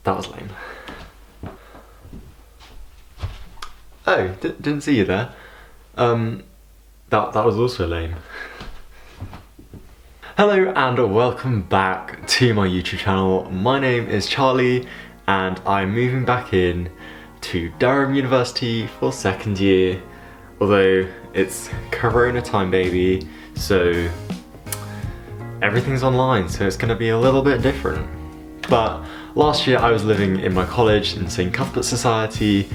That was lame. Oh, didn't see you there. That was also lame. Hello and welcome back to my YouTube channel. My name is Charlie and I'm moving back in to Durham University for second year. Although it's Corona time, baby, so everything's online, so it's gonna be a little bit different. But last year I was living in my college in St. Cuthbert's Society,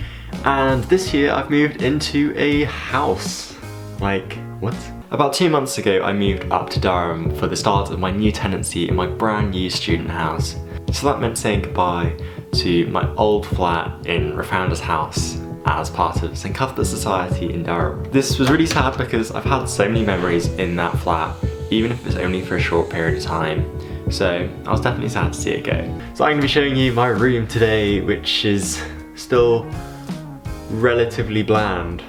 and this year I've moved into a house. Like, what? About 2 months ago I moved up to Durham for the start of my new tenancy in my brand new student house. So that meant saying goodbye to my old flat in Refounder's house as part of St. Cuthbert's Society in Durham. This was really sad because I've had so many memories in that flat, even if it's only for a short period of time. So I was definitely sad to see it go. So I'm going to be showing you my room today, which is still relatively bland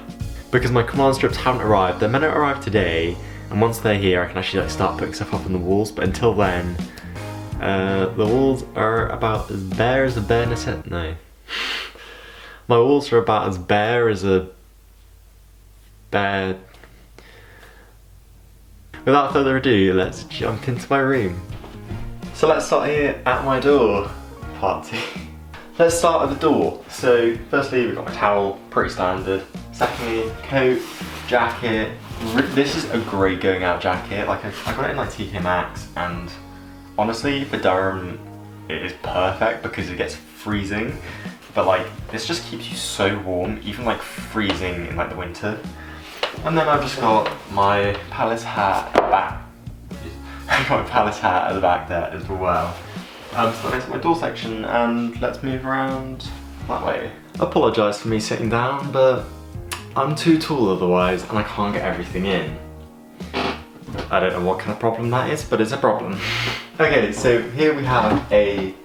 because my command strips haven't arrived. They're meant to arrive today, and once they're here I can actually start putting stuff up on the walls, but until then the walls are about as bare as a bare necessity. No. My walls are about as bare as a bare... Without further ado, let's jump into my room. So let's start here at my door, part 2. Let's start at the door. So firstly we've got my towel, pretty standard. Secondly, coat, jacket. This is a great going out jacket. Like I got it in like TK Maxx, and honestly for Durham it is perfect because it gets freezing. But like, this just keeps you so warm, even like freezing in like the winter. And then I've just got my Palace hat at the back. I've got my Palace hat at the back there as well. So that's my door section, and let's move around that way. I apologise for me sitting down, but I'm too tall otherwise, and I can't get everything in. I don't know what kind of problem that is, but it's a problem. Okay, so here we have a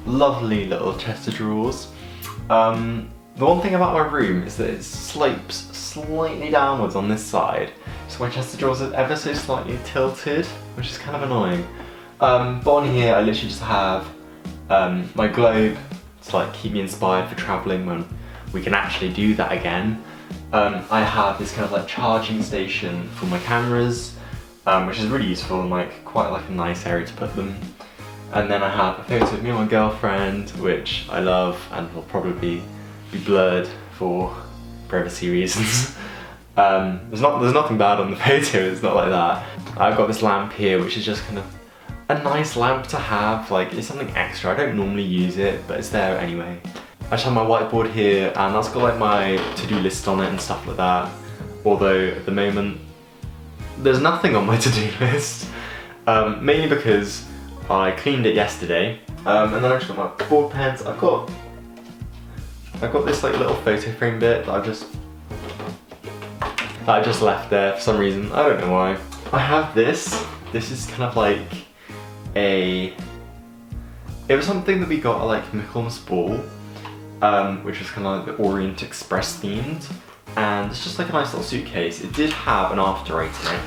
lovely little chest of drawers. The one thing about my room is that it slopes slightly downwards on this side, so my chest of drawers is ever so slightly tilted, which is kind of annoying. But on here I literally just have my globe to like keep me inspired for travelling when we can actually do that again. I have this kind of like charging station for my cameras, which is really useful and like quite like a nice area to put them. And then I have a photo of me and my girlfriend, which I love and will probably be blurred for privacy reasons. There's nothing bad on the photo, it's not like that. I've got this lamp here, which is just kind of a nice lamp to have. Like, it's something extra. I don't normally use it, but it's there anyway. I just have my whiteboard here, and that's got like my to-do list on it and stuff like that. Although at the moment, there's nothing on my to-do list, mainly because I cleaned it yesterday, and then I just got my board pens. I've got this like little photo frame bit that I just left there for some reason. I don't know why. I have this. This is kind of like it was something that we got at like Michaelmas Ball, which was kind of like the Orient Express themed, and it's just like a nice little suitcase. It did have an after eight in it,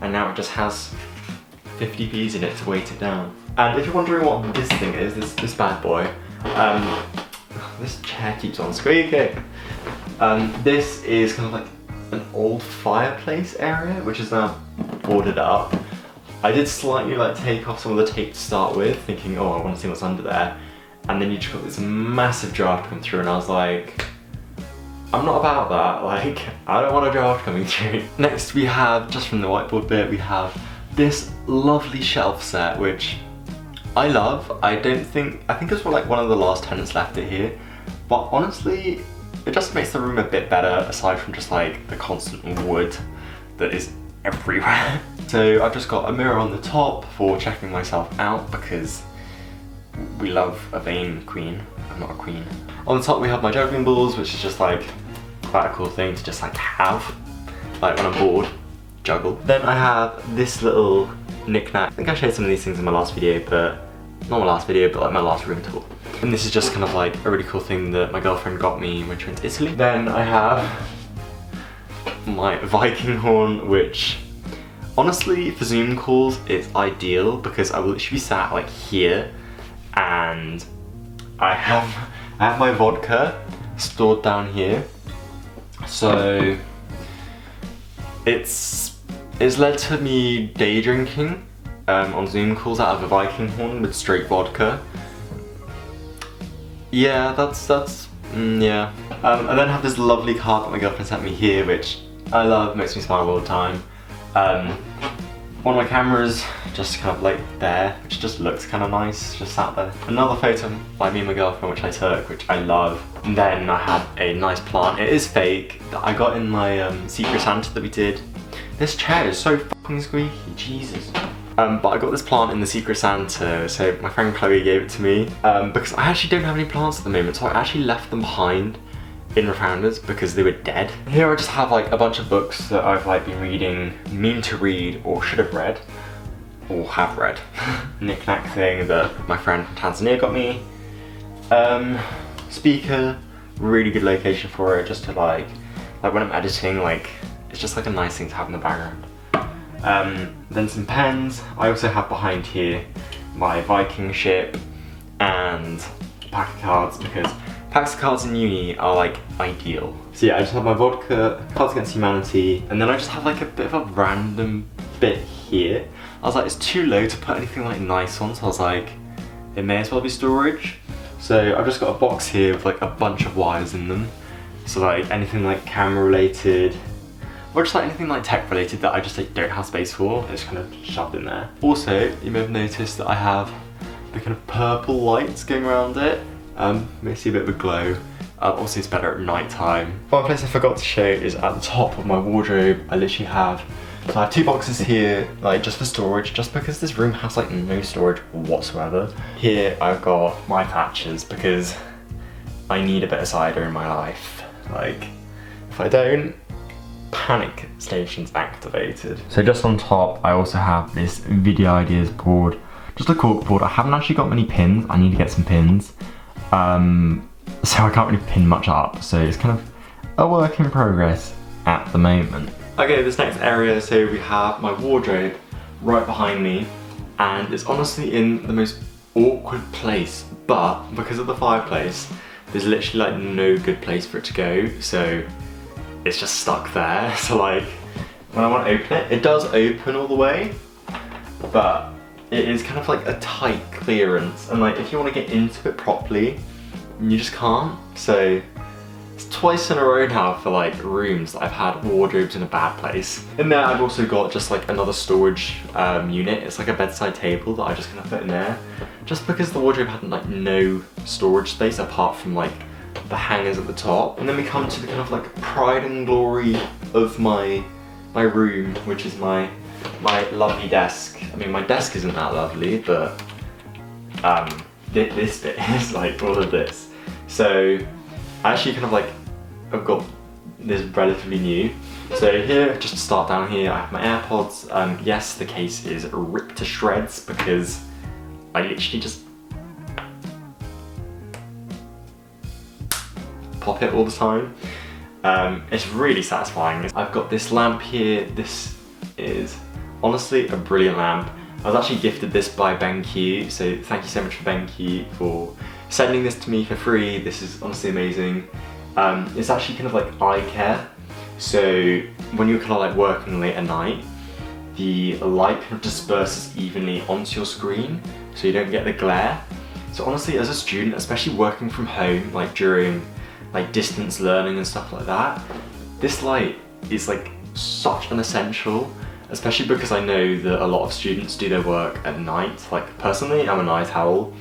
and now it just has 50p's in it to weight it down. And if you're wondering what this thing is, this bad boy, this chair keeps on squeaking. This is kind of like an old fireplace area, which is now boarded up. I did slightly like take off some of the tape to start with, thinking, oh, I want to see what's under there. And then you just got this massive draft come through, and I was like, I'm not about that. Like, I don't want a draft coming through. Next we have, just from the whiteboard bit, we have this lovely shelf set, which I love. I think it's like one of the last tenants left it here, but honestly it just makes the room a bit better, aside from just like the constant wood that is everywhere. So I've just got a mirror on the top for checking myself out, because we love a vain queen. I'm not a queen. On the top we have my juggling balls, which is just like quite a cool thing to just like have, like when I'm bored, juggle. Then I have this little knick-knack. I think I showed some of these things in my last video, but not my last video, but like my last room tour. And this is just kind of like a really cool thing that my girlfriend got me when she went to Italy. Then I have my Viking horn, which honestly for Zoom calls it's ideal because I will literally be sat like here and I have my vodka stored down here. So it's led to me day drinking on Zoom calls out of a Viking horn with straight vodka. Yeah, yeah. I then have this lovely card that my girlfriend sent me here, which I love, makes me smile all the time. One of my cameras just kind of like there, which just looks kind of nice, just sat there. Another photo by me and my girlfriend, which I took, which I love. And then I had a nice plant. It is fake, that I got in my Secret Santa that we did. This chair is so fucking squeaky, Jesus. But I got this plant in the Secret Santa, so my friend Chloe gave it to me. Because I actually don't have any plants at the moment, so I actually left them behind in Refounders because they were dead. Here I just have like a bunch of books that I've like been reading, mean to read, or should have read, or have read. Knick-knack thing that my friend from Tanzania got me. Speaker, really good location for it, just to like when I'm editing, like it's just like a nice thing to have in the background. Then some pens. I also have behind here my Viking ship and a pack of cards, because packs of cards in uni are like ideal. So yeah, I just have my vodka, Cards Against Humanity, and then I just have like a bit of a random bit here. I was like, it's too low to put anything like nice on, so I was like, it may as well be storage. So I've just got a box here with like a bunch of wires in them. So like anything like camera related, or just like anything like tech related that I just like don't have space for, it's kind of shoved in there. Also, you may have noticed that I have the kind of purple lights going around it. May see a bit of a glow. Also it's better at night time. One place I forgot to show is at the top of my wardrobe. I literally have, so I have two boxes here, like just for storage, just because this room has like no storage whatsoever. Here I've got my patches because I need a bit of cider in my life. Like, if I don't, panic station's activated. So just on top, I also have this video ideas board, just a cork board. I haven't actually got many pins. I need to get some pins. So I can't really pin much up. So it's kind of a work in progress at the moment. Okay, this next area, so we have my wardrobe right behind me, and it's honestly in the most awkward place, but because of the fireplace, there's literally like no good place for it to go, so it's just stuck there. So like, when I want to open it, it does open all the way, but it is kind of like a tight clearance, and like if you want to get into it properly, you just can't. So it's twice in a row now for like rooms that I've had wardrobes in a bad place. In there I've also got just like another storage unit. It's like a bedside table that I just kind of put in there, just because the wardrobe had like no storage space apart from like the hangers at the top. And then we come to the kind of like pride and glory of my room, which is my lovely desk. I mean, my desk isn't that lovely, but this bit is like all of this. So I actually kind of like, I've got this relatively new. So here, just to start down here, I have my Airpods. Yes, the case is ripped to shreds because I literally just pop it all the time. It's really satisfying. I've got this lamp here. This is honestly a brilliant lamp. I was actually gifted this by BenQ, so thank you so much for BenQ for sending this to me for free. This is honestly amazing. It's actually kind of like eye care. So when you're kind of like working late at night, the light kind of disperses evenly onto your screen, so you don't get the glare. So honestly, as a student, especially working from home, like during like distance learning and stuff like that, this light is like such an essential, especially because I know that a lot of students do their work at night. Like personally, I'm a night owl,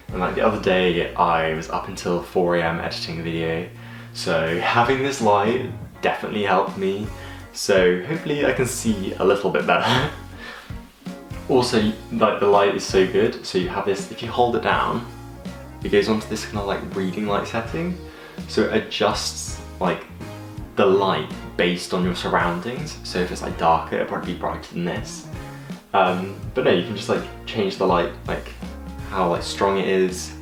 and like the other day I was up until 4 AM editing a video, so having this light definitely helped me. So hopefully I can see a little bit better. Also, like the light is so good, so you have this, if you hold it down, it goes onto this kind of like reading light setting, so it adjusts like the light based on your surroundings. So if it's like darker, it'll probably be brighter than this. But no, you can just like change the light, like how like strong it is.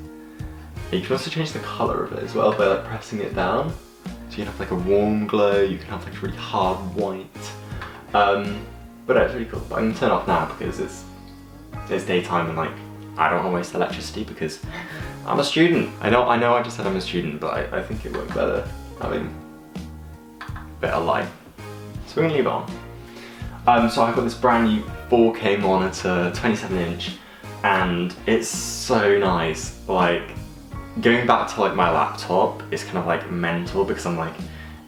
You can also change the color of it as well by like pressing it down. So you can have like a warm glow, you can have like a really hard white. But no, it's really cool. But I'm gonna turn it off now because it's daytime and like I don't want to waste electricity because I'm a student. I know I just said I'm a student, but I think it worked better having better light. So we're gonna leave it on. So I've got this brand new 4K monitor, 27-inch, and it's so nice. Like, going back to like my laptop is kind of like mental because I'm like,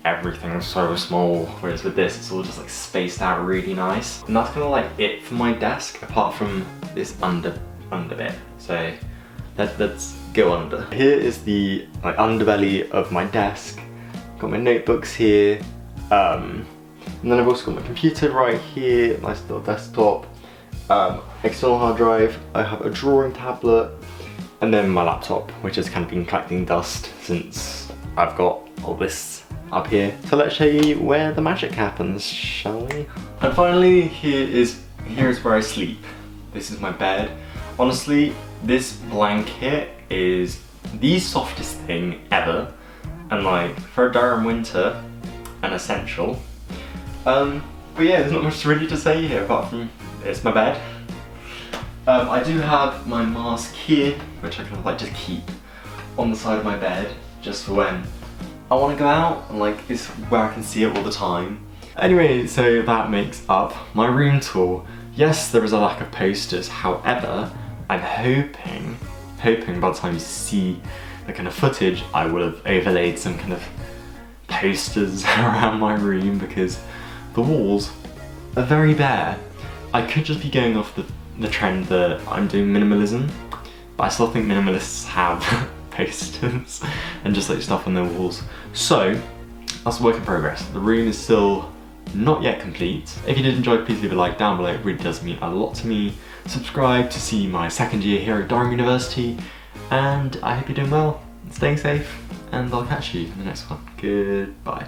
everything's so small, whereas with this it's all just like spaced out really nice. And that's kind of like it for my desk, apart from this under bit. So let's go under. Here is the like underbelly of my desk. Got my notebooks here, and then I've also got my computer right here, nice little desktop, external hard drive. I have a drawing tablet, and then my laptop, which has kind of been collecting dust since I've got all this up here. So let's show you where the magic happens, shall we? And finally, here is where I sleep. This is my bed. Honestly, this blanket is the softest thing ever, and like for a Durham winter, an essential. But yeah, there's not much really to say here apart from it's my bed. I do have my mask here, which I kind of like just keep on the side of my bed just for when I want to go out, and like it's where I can see it all the time. Anyway, so that makes up my room tour. Yes, there is a lack of posters, however, I'm hoping by the time you see the kind of footage, I will have overlaid some kind of posters around my room because the walls are very bare. I could just be going off the trend that I'm doing minimalism, but I still think minimalists have posters and just like stuff on their walls. So that's a work in progress. The room is still not yet complete. If you did enjoy, please leave a like down below. It really does mean a lot to me. Subscribe to see my second year here at Durham University, and I hope you're doing well, staying safe, and I'll catch you in the next one. Goodbye.